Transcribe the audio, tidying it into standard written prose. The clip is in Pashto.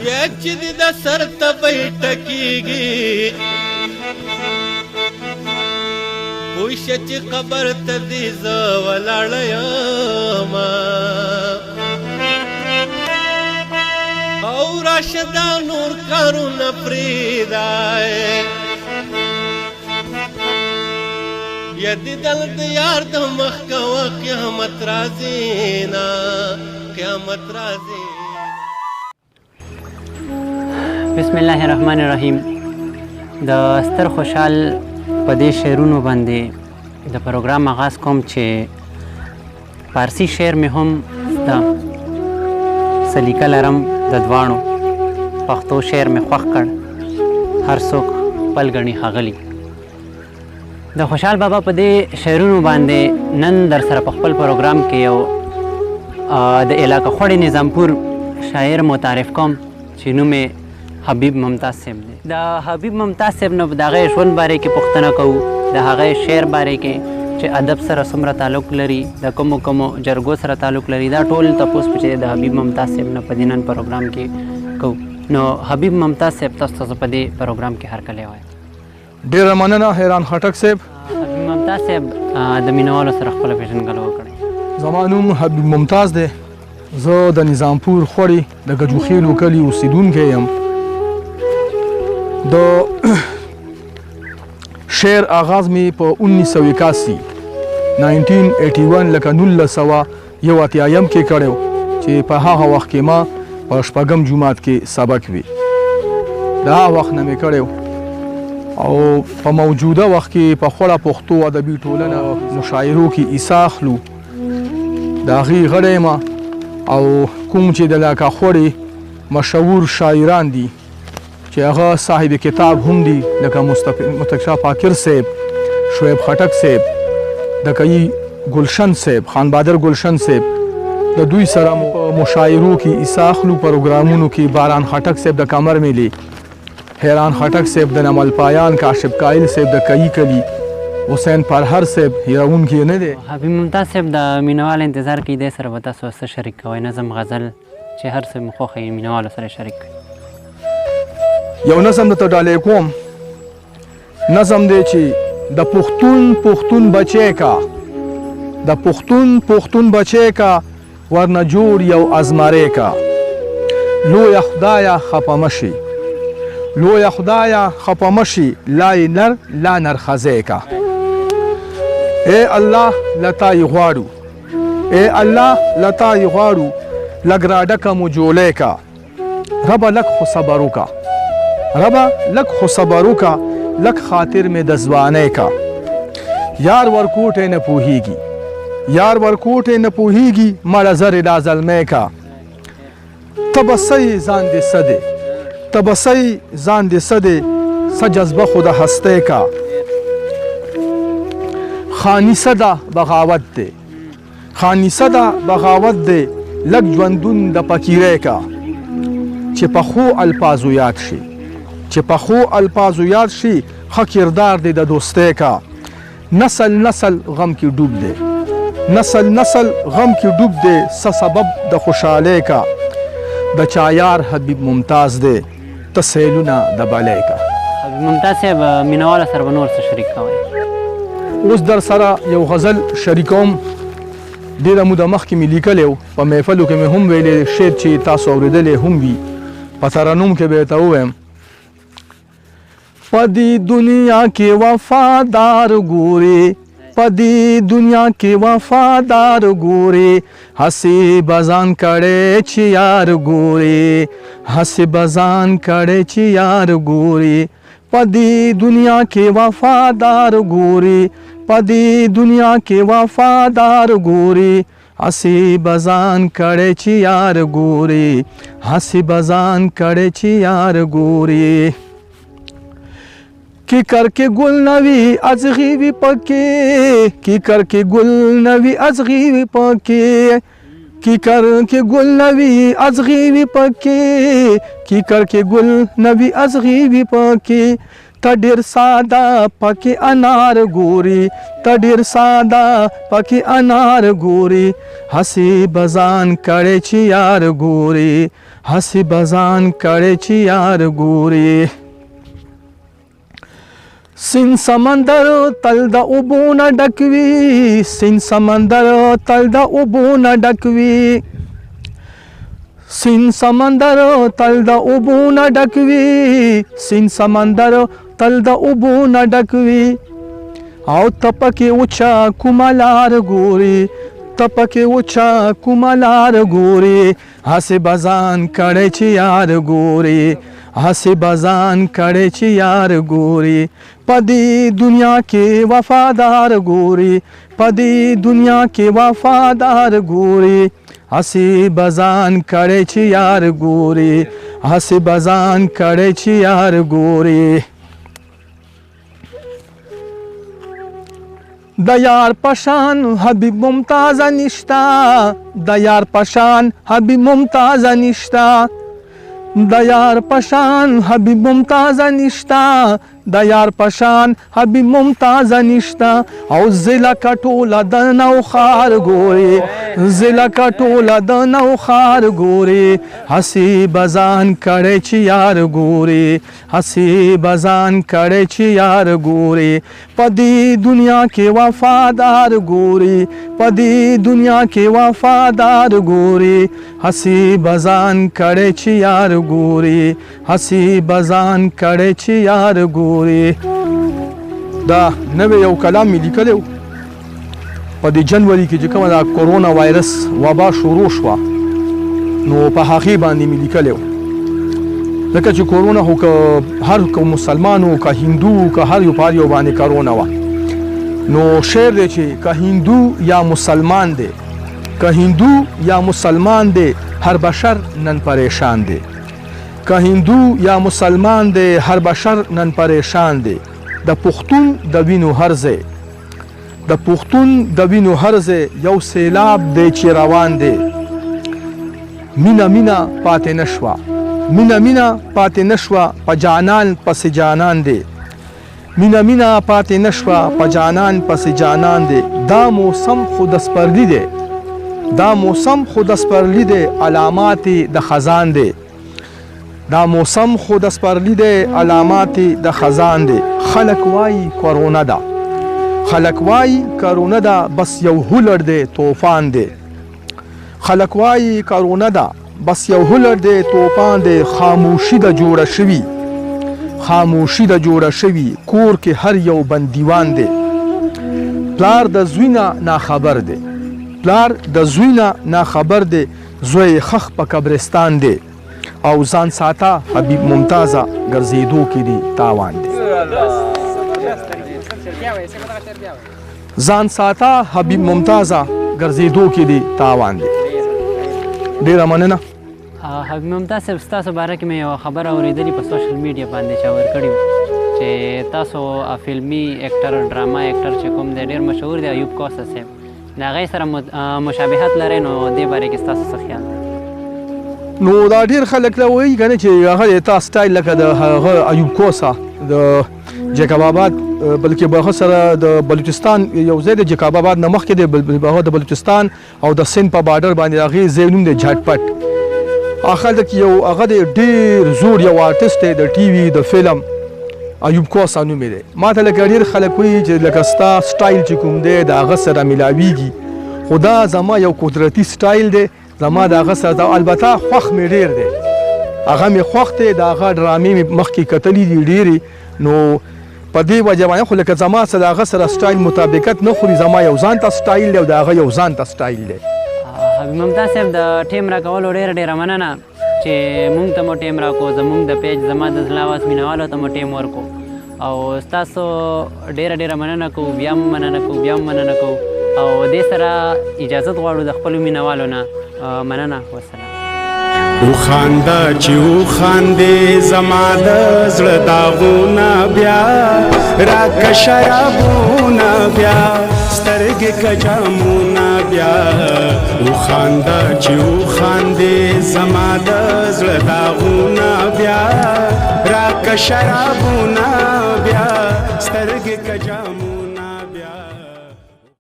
یا چې د سر ته بیٹکیږي پوشه چې قبر ته دې زه ولاړه یم او راشه دا نور کارونه پرېږدی یا دیدل د یار د مخ کوه قیامت راځي نه قیامت راځي. بسم الله الرحمن الرحیم. د ستر خوشحال په دې شعرونو باندې د پروګرام آغاز کوم چې فارسی شعر مې هم زده سلیقه لرم د دواړو پښتو شعر مې خوښ کړ هر څوک خپل ګڼي ښاغلي. د خوشحال بابا په دې شعرونو باندې نن در سره په خپل پروګرام کې یو د علاقه خوړې نظامپور شاعر متعارف کوم چې نوم یې حبیب ممتاز صاحب دی. د حبیب ممتاز صاحب نه د هغې ژوند باره کې پوښتنه کوو د هغې شعر باره کې چې ادب سره څومره تعلق لري د کومو جرګو سره تعلق لري دا ټول تپوس چې د حبیب ممتاز صاحب نه په دې نن پروګرام کې کوو. نو حبیب ممتاز صاحب تاسو په دې پروګرام کې هرکلی وایي. ډېره مننه حیران خټک صاحب. حبیب ممتاز صاحب د مینوالو سره خپله پېژندګلوي وکړئ. زما نوم حبیب ممتاز دی. زه د نظامپور خوړې د ګجوخېلو کلي اوسېدونکی یم. د شعر آغاز می په 1981 لکه 1981 کې کړی چې په هغه وخت کې ما په شپږم جومات کې سبق وي. دا وخت نه مې کړی او په موجوده وخت کې په خوړه پښتو ادبي ټولنه مشاعرو کې حصه اخلو. د هغې غړی یم او کوم چې د علاقه خوړې مشهور شاعران دي چې هغه صاحب کتاب هم دي لکه مستکشا پاکر صاحب، شعیب خټک صاحب، د کئی گلشن صاحب، خان بادر گلشن صاحب، د دوی سره مشاعرو کې حصه اخلو. پروګرامونو کې باران خټک صاحب د کمر ملي، حیران خټک صاحب د نمل پایان، کاشف قایل صاحب د کئی کلی، حسین پرهر صاحب هیرونکی نه دی. حبیب ممتاز صاحب د مینوال انتظار کې دی سره به تاسو څه شریک کوئ نظم غزل چې هر څه مو خوښه یې مینوالو سره شریک کړئ. یو نظم درته ډالۍ کوم. نظم دی چې د پښتون بچی کا د پښتون بچی کا ورنه جوړ یو ازمری کا لویه خدایه خفه مشي لویه خدایه خفه مشي لای نر لا نرخزی کا. ای الله لتای غواړو ای الله لتای غواړو لږ راډکه مو جولی کا ربه لږ خو صبر وکړه ربا لک خو صبرو کا لک خاطر میں دزوانے کا یار ورکوٹے نہ پوہیگی یار ورکوٹے نہ پوہیگی مڑا زر لا ظلمے کا تبسی زان دے صدے تبسی زان دے صدے سجذبہ خدا ہستے کا خانی صدا بغاوت دے خانی صدا بغاوت دے لک جوندون دا پکیرے کا چه پخو الفاظو یاد شي چې په خو الفاظو یاد شي ښه کردار دی د دوستۍ کا نسل غم کې ډوب دی نسل غم کې ډوب دی څه سبب د خوشحالۍ کا د چا یار حبیب ممتاز دی ته سیلونه د بلۍ کا. حبیب ممتاز صاحب مینوالو سره به نور څه شریک کوئ؟ اوس در سره یو غزل شریکوم. ډېره موده مخکې مې لیکلی و په محفلو کې مې هم ویلی شعر چې تاسو اورېدلی هم وي په ترنم کې به یې ته ووایم. پدی دنیا کې وفادار ګوري پدی دنیا کې وفادار ګوري هسې بزان کړی چې یار ګوري هسې بزان کړی چې یار ګوري پدی دنیا کې وفادار ګوري پدی دنیا کې وفادار ګوري هسې بزان کړی چې یار ګوري هسې بزان کړی چې یار ګوري کی کر کے گل نوی ازغی وی پکے کی کر کے گل نوی ازغی وی پکے کی کر کے گل نوی ازغی وی پکے کی کر کے گل نوی ازغی وی پکے ته ډېر ساده پکې انار ګوري ته ډېر ساده پکې انار ګوري هسې بزان کړی چې یار ګوري هسې بزان کړی چې یار ګوري سین سمندر تل د اوبو نه ډک وي سین سمندر تل د اوبو نه ډک وي سین سمندر تل د اوبو نه ډک وي سین سمندر تل د اوبو نه ډک وي او ته پکې اوچا کومه لار ګوري ته پکې اوچا کومه لار ګوري هسې بزان کړی چې یار ګوري هسې بزان کړی چې یار ګوري په دې دنیا کې وفادار ګوري په دې دنیا کې وفادار ګوري هسې بزان کړی چې یار ګوري هسې بزان کړی چې یار ګوري د یار پشان حبیب ممتاز نشتا د یار پشان حبیب ممتاز نشتا د یار پشان حبیب ممتاز نشتا د یار پشان حبیب ممتاز نشتا او زلا کټوله د نو خار ګوري زلا کټوله د نو خار ګوري هسې بزان کړی چې یار ګوري هسې بزان کړی چې یار ګوري په دې دنیا کې وفادار ګوري په دې دنیا کې وفادار ګوري هسې بزان کړی چې یار ګوري هسې بزان کړی چې یار ګوري دا نوې یو کلام مې لیکلی و په دې جنوري کې چې کومه دا کورونا وایرس وبا شروع شوه نو په هغې باندې مې لیکلی و ځکه چې کورونا خو که هر مسلمان و که هندو که هر یو په هر یو باندې کورونا وه نو شعر دی چې که هندو یا مسلمان دی که هندو یا مسلمان دی هر بشر نن پریشان دی که هندو یا مسلمان دی هر بشر نن پریشان دی د پښتون د وینو هر ځای د پښتون د وینو هر ځای یو سیلاب دی چې روان دی مینه مینه پاتې نشوه مینه مینه پاتې نشوه په جانان پسې جانان دی مینه مینه پاتې نشوه په جانان پسې جانان دی دا موسم خود سپرلی دی دا موسم خود سپرلی دی علامات د خزان دی دا موسم خود سپرلی دی علامات د خزان دی خلک وایي کورونا ده خلک وایي کورونا ده بس یو هولر دی طوفان دی خلک وایي کورونا ده بس یو هولر دی طوفان دی خاموشي د جوړه شوي خاموشي د جوړه شوي کور کې هر یو بندیوان دی پلار د زوی نه ناخبر دی پلار د زوی نه ناخبر دی زوی خخ په قبرستان دی او ځان ساته حبیب ممتازه ګرځېدو کې دی تاوان دی ځان ساته حبیب ممتازه ګرځېدو کې دی تاوان دی ډېره مننه حبیب ممتاز صاحب ستاسو باره کې مې یوه خبره اورېدلې په سوشل میډیا باندې چا ورکړې وه چې تاسو فلمي اکټر ډراما اکټر چې کوم دی ډېر مشهور دی ایوب کوثر صاحب د هغې سره مشابهت لرئ نو دې باره کې ستاسو څه خیال دی نو دا ډېر خلک دا وایي که نه چې هغه تا سټایل لکه د هغه ایوب کوثر د جیکب آباد بلکې هغه سره د بلوچستان یو ځای د جیکب آباد نه مخکې دی هغه د بلوچستان او د سند په بارډر باندې د هغې ځای نوم دی جھټپټ هلته کې یو هغه دی ډېر زوړ یو آرټسټ دی د ټي وي د فلم ایوب کوثر نوم دی ما ته لکه ډېر خلک وایي چې لکه ستا سټایل چې کوم دی د هغه سره میلاویږي خو دا زما یو قدرتي سټایل دی زما د هغه سره البته خوښ مې ډېر دی هغه مې خوښ دی د هغه ډرامې مې مخکې کتلي دي ډېرې نو په دې وجه باندې خو لکه زما سره د هغه سره سټایل مطابقت نه خوري زما یو ځان ته سټایل دی او د هغه یو ځان ته سټایل دی حبیب ممتاز صاحب د ټیم راکولو ډېره ډېره مننه چې مونږ ته مو ټیم راکړو زمونږ د پیج زما د زړه اواز مینوالو ته مو ټیم ورکړو او ستاسو ډېره ډېره مننه کوو بیا هم مننه کوو بیا هم مننه کوو او دې سره اجازت غواړو د خپلو مینوالو نه مننه والسلام او خاندا چې او خاندې زما د زړه داغونه بیا راکه شرابونه بیا سترګې که جامونه بیا او خاندا چې او خاندې زما د زړه داغونه بیا راکه شرابونه بیا سترګې که جامونه